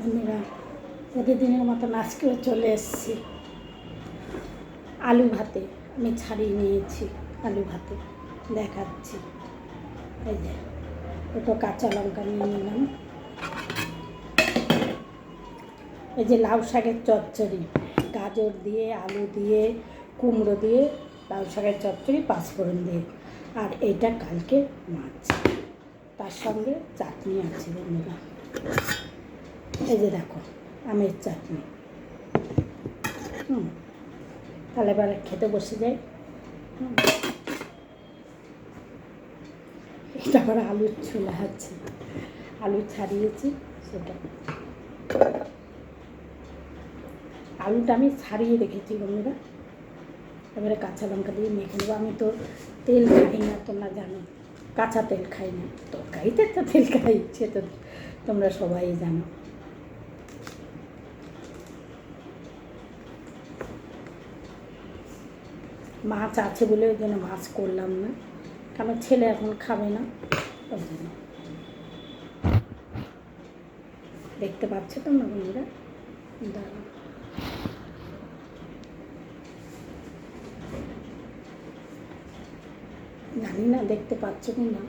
বন্ধুরা, প্রতিদিনের মতন আজকেও চলে এসেছি আলু ভাতে। আমি ছাড়িয়ে নিয়েছি আলু ভাতে, দেখাচ্ছি। এই যে দুটো কাঁচা লঙ্কা নিয়ে নিলাম। এই যে লাউ শাকের চচ্চড়ি, গাজর দিয়ে, আলু দিয়ে, কুমড়ো দিয়ে লাউ শাকের চচ্চড়ি, পাঁচফোড়ন দিয়ে। আর এইটা কালকে মাছ, তার সঙ্গে চাটনি আছে বন্ধুরা। এই যে দেখো, আমের চাটনি। তাহলে এবার খেতে বসে যাই। এটা আবার আলুর ছোলা আছে, আলু ছাড়িয়েছি সেটা। আলুটা আমি ছাড়িয়ে রেখেছি বন্ধুরা। এবারে কাঁচা লঙ্কা দিয়ে মেখে নেবো। আমি তো তেল খাই না, তোমরা জানো, কাঁচা তেল খাই না। তরকারিতে তো তেল খাই, সে তো তোমরা সবাই জানো। মাছ আছে বলে ওই জন্য মাছ করলাম না, কারণ ছেলে এখন খাবে না, ওই জন্য। দেখতে পাচ্ছ তোমরা বন্ধুরা? দাঁড়াও, জানি না দেখতে পাচ্ছ কি না।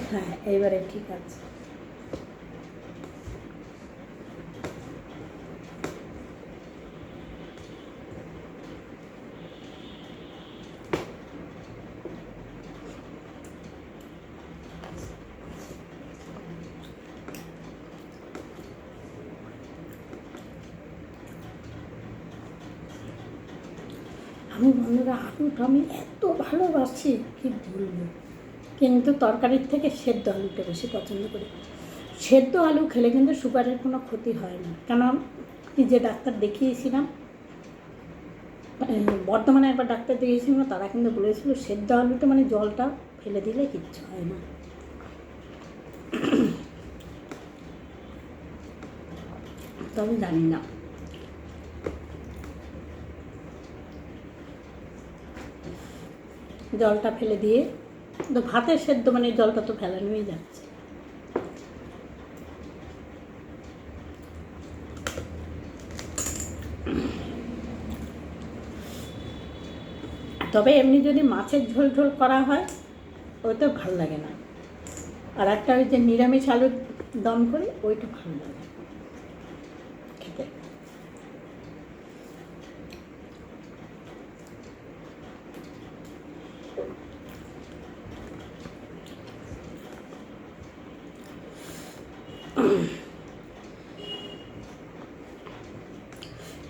হ্যাঁ, এইবারে ঠিক আছে। আমি বন্ধুরা আলুটা আমি এত ভালোবাসি কি বলবো, কিন্তু তরকারির থেকে সেদ্ধ আলুটা বেশি পছন্দ করি। সেদ্ধ আলু খেলে কিন্তু সুগারের কোনো ক্ষতি হয় না। কেন, আমি যে ডাক্তার দেখিয়েছিলাম, বর্তমানে একবার ডাক্তার দেখিয়েছিলাম, তারা কিন্তু বলেছিল সেদ্ধ আলুটা মানে জলটা ফেলে দিলে কিচ্ছু হয় না। তবে জানি না, জলটা ফেলে দিয়ে তো ভাতের সেদ্ধ মানে জলটা তো ফেলানোই যাচ্ছে। তবে এমনি যদি মাছের ঝোল ঝোল করা হয় ওইটা ভালো লাগে না। আর একটা ওই যে নিরামিষ আলুর দম করি, ওইটা ভালো লাগে খেতে।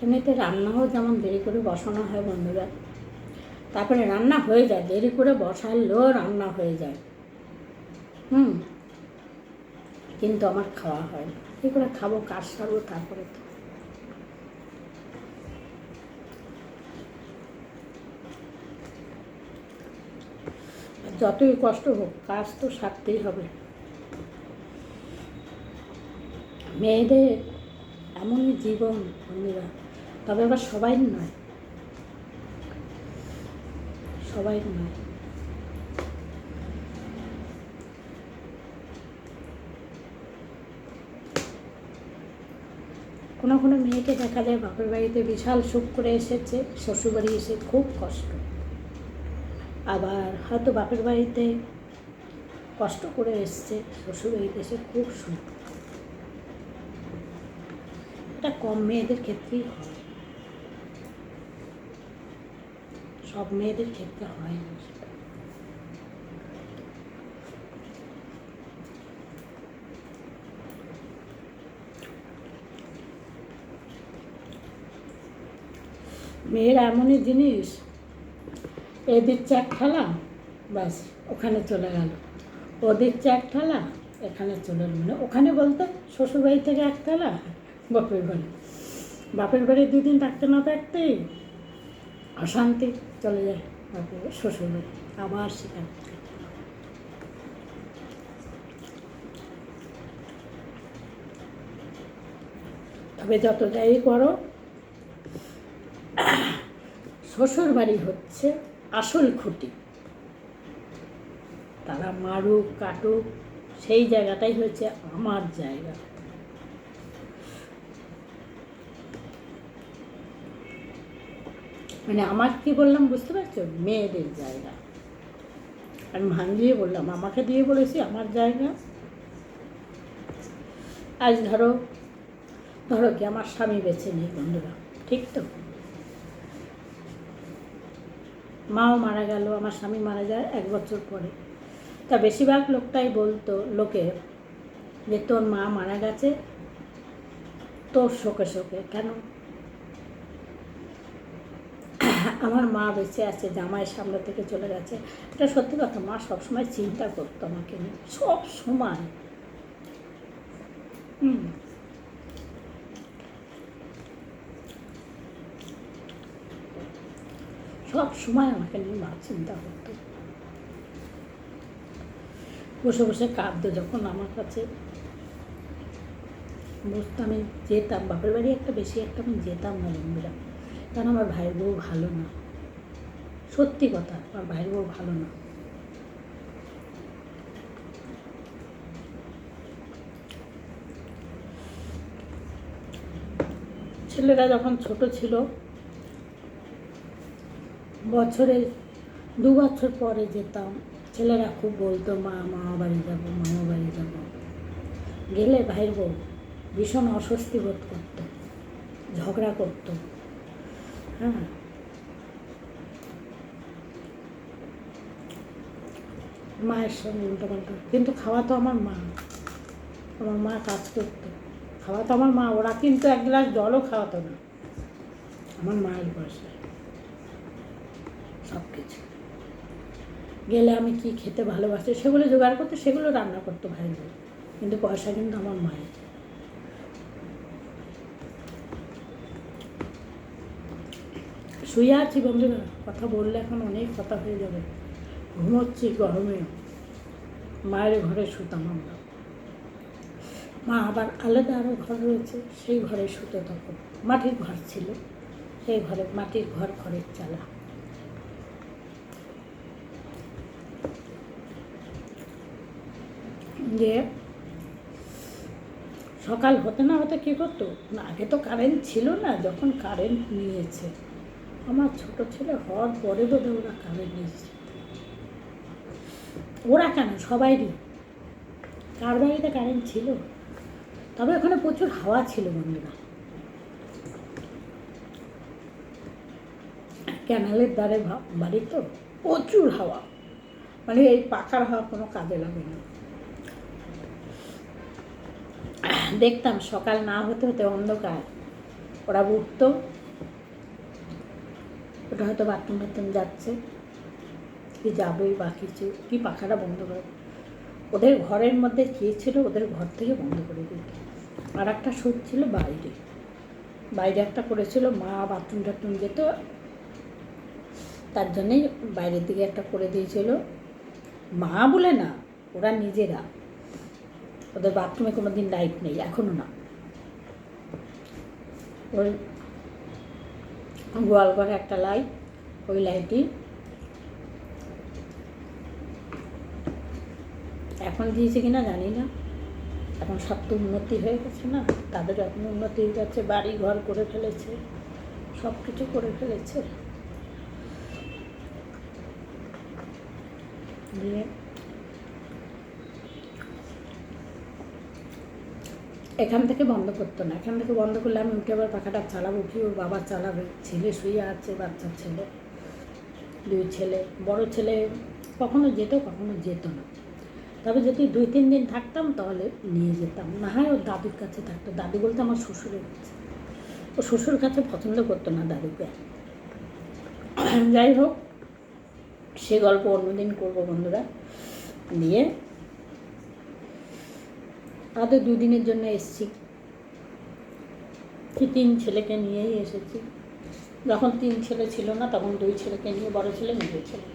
এমনিতে রান্নাও যেমন দেরি করে বসানো হয় বন্ধুরা, তারপরে রান্না হয়ে যায়, দেরি করে বসালেও রান্না হয়ে যায়। কিন্তু আমার খাওয়া হয় না। কী করে খাবো, কাজ সারবো, তারপরে তো যতই কষ্ট হোক কাজ তো সারতেই হবে। মেয়েদের এমনই জীবন বন্ধুরা। তবে আবার সবাই নয়, সবাই নয়। কোনো কোনো মেয়েকে দেখা যায় বাপের বাড়িতে বিশাল সুখ করে এসেছে, শ্বশুরবাড়ি এসে খুব কষ্ট। আবার হয়তো বাপের বাড়িতে কষ্ট করে এসছে, শ্বশুরবাড়িতে এসে খুব সুখ। এটা কম মেয়েদের ক্ষেত্রেই হয়, সব মেয়েদের ক্ষেত্রে হয় না সেটা। মেয়েরা এমনই জিনিস, এ দিচ্ছে এক থালা, ব্যাস ওখানে চলে গেল। ও দিচ্ছে এক থালা, এখানে চলে গেল। মানে ওখানে বলতে শ্বশুরবাড়ি থেকে এক থালা, বাপের বাড়ি, বাপের বাড়ি 2 দিন থাকতে না থাকতেই অশান্তি, চলে যায় বাপের শ্বশুরবাড়ি, আবার সেখানে। তবে যত যাই করো, শ্বশুর বাড়ি হচ্ছে আসল খুঁটি। তারা মারুক কাটুক সেই জায়গাটাই হচ্ছে আমার জায়গা। মানে আমার কি বললাম বুঝতে পারছো, মেয়েদের জায়গা। আমি ভাঙিয়ে বললাম, আমাকে দিয়ে বলেছি আমার জায়গা। আজ ধরো কি আমার স্বামী বেঁচে নেই বন্ধুরা, ঠিক তো, মাও মারা গেল, আমার স্বামী মারা যায় 1 বছর পরে। তা বেশিরভাগ লোকটাই বলতো লোকে যে তোর মা মারা গেছে তোর শোকে শোকে, কেন? আমার মা বেঁচে আছে, জামাইয়ের সামনে থেকে চলে গেছে। এটা সত্যি কথা, মা সবসময় চিন্তা করতো আমাকে নিয়ে, সব সময়। সব সময় আমাকে নিয়ে মা চিন্তা করতো। বসে বসে কাঁদতো যখন আমার কাছে বসতো। আমি যেতাম বাপের বাড়ি, একটা বেশি একটা আমি যেতাম না বন্ধুরা, কারণ আমার ভাইয়ের বউ ভালো না। সত্যি কথা, আমার ভাইয়ের বউ ভালো না। ছেলেরা যখন ছোট ছিল, বছরে 2 বছর পরে যেতাম, ছেলেরা খুব বলতো মা মামা বাড়ি যাবো, মামা বাড়ি যাবো। গেলে ভাইয়ের বউ ভীষণ অস্বস্তি বোধ করতো, ঝগড়া করতো। হ্যাঁ, মায়ের সঙ্গে উল্টোপাল্টা, কিন্তু খাওয়া তো আমার মা, আমার মা কাজ করতো, খাওয়া তো আমার মা। ওরা কিন্তু 1 গ্লাস জলও খাওয়াতো না, আমার মায়ের পয়সা সব কিছু। গেলে আমি কি খেতে ভালোবাসি সেগুলো জোগাড় করতে, সেগুলো রান্না করতো ভাই বউ, কিন্তু পয়সা কিন্তু আমার মায়ের। শুয়ে আছি বন্ধুরা, কথা বললে এখন অনেক কথা হয়ে যাবে। ঘুমোচ্ছি গরমে, মায়ের ঘরে শুতাম আমরা। মা আবার আলাদা আরও ঘর রয়েছে, সেই ঘরে শুতো। তখন মাটির ঘর ছিল, সেই ঘরে মাটির ঘর, খড়ের চালা। যে সকাল হতে না হতে কী করতো না, আগে তো কারেন্ট ছিল না, যখন কারেন্ট নিয়েছে আমার ছোট ছেলে হওয়ার পরে বোধহয় ওরা কারেন্ট নিয়েছে। ওরা কেন, সবাইরই। কার বাড়িতে কারেন্ট ছিল? তবে ওখানে প্রচুর হাওয়া ছিল বন্ধুরা, ক্যানালের ধারে বাড়ি তো, প্রচুর হাওয়া। মানে এই পাখার হাওয়া কোনো কাজে লাগে না। দেখতাম সকাল না হতে হতে অন্ধকার, ওরা উঠতো, ওটা হয়তো বাথরুম যাচ্ছে কি যাবেই বা কিছু, কি পাখাটা বন্ধ করে, ওদের ঘরের মধ্যে কে ছিল, ওদের ঘর থেকে বন্ধ করে দিত। আর একটা সুদ ছিল বাইরে, বাইরে একটা করেছিল, মা বাথরুম যেত, তার জন্যেই বাইরের দিকে একটা করে দিয়েছিল। মা বলে না, ওরা নিজেরা, ওদের বাথরুমে কোনো দিন লাইট নেই, এখনও না। ওই গোয়াল ঘরে একটা লাইট, ওই লাইটই এখন দিয়েছে কিনা জানি না। এখন সব তো উন্নতি হয়ে গেছে না, তাদের এখন উন্নতি হয়ে গেছে, বাড়ি ঘর করে ফেলেছে, সব কিছু করে ফেলেছে। দিয়ে এখান থেকে বন্ধ করতো না, এখান থেকে বন্ধ করলে আমি উঠে আবার পাখাটা চালাবো কি, ওর বাবা চালাবে। ছেলে শুয়ে আছে, বাচ্চা ছেলে, 2 ছেলে। বড় ছেলে কখনো যেত, কখনো যেত না। তবে যদি 2-3 দিন থাকতাম তাহলে নিয়ে যেতাম, না হয় ওর দাদুর কাছে থাকতো। দাদু বলতে আমার শ্বশুরের কাছে, ও শ্বশুর কাছে পছন্দ করতো না দাদুকে। যাই হোক, সে গল্প অন্যদিন করবো বন্ধুরা। দিয়ে তাদের 2 দিনের জন্য এসেছি, কি 3 ছেলেকে নিয়েই এসেছি। যখন 3 ছেলে ছিল না, তখন 2 ছেলেকে নিয়ে, বড় ছেলে নিজের ছেলে।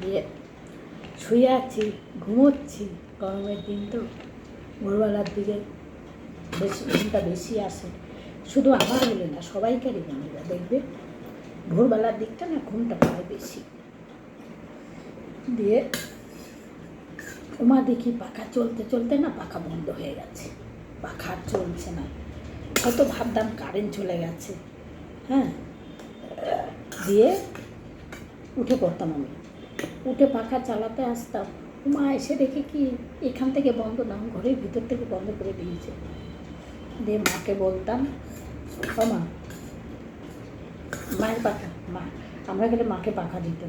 দিয়ে শুয়ে আছি, ঘুমোচ্ছি, গরমের দিন তো, ভোরবেলার দিকে ঘুমটা বেশি আসে। শুধু আমার বলে না, সবাইকারই বন্ধুরা দেখবে ভোরবেলার দিকটা না ঘুমটা পায় বেশি। দিয়ে ওমা দেখি পাখা চলতে চলতে না পাখা বন্ধ হয়ে গেছে, পাখা আর চলছে না। হয়তো ভাবতাম কারেন্ট চলে গেছে। হ্যাঁ, দিয়ে উঠে পড়তাম আমি, উঠে পাখা চালাতে আসতাম। মা এসে দেখে কি এখান থেকে বন্ধ না, ঘরের ভিতর থেকে বন্ধ করে দিয়েছে। দিয়ে মাকে বলতাম, ও মা, মায়ের পাখা, মা আমরা গেলে মাকে পাখা দিত,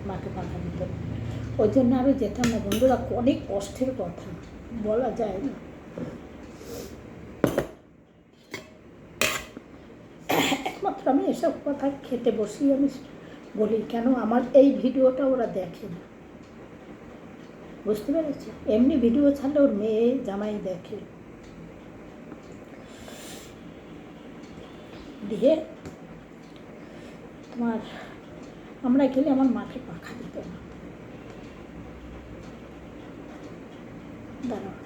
মাকে পাখা দিত। ওই জন্য আরও যেতাম না বন্ধুরা। অনেক কষ্টের কথা, বলা যায় না। একমাত্র আমি এসব কথা খেতে বসি আমি বলি, কেন আমার এই ভিডিওটা ওরা দেখে না, বুঝতে পেরেছি? এমনি ভিডিও ছাড়লে ওর মেয়ে জামাই দেখে। দিয়ে তোমার আমরা গেলে আমার মাকে পাখা দিত না। দাঁড়াও।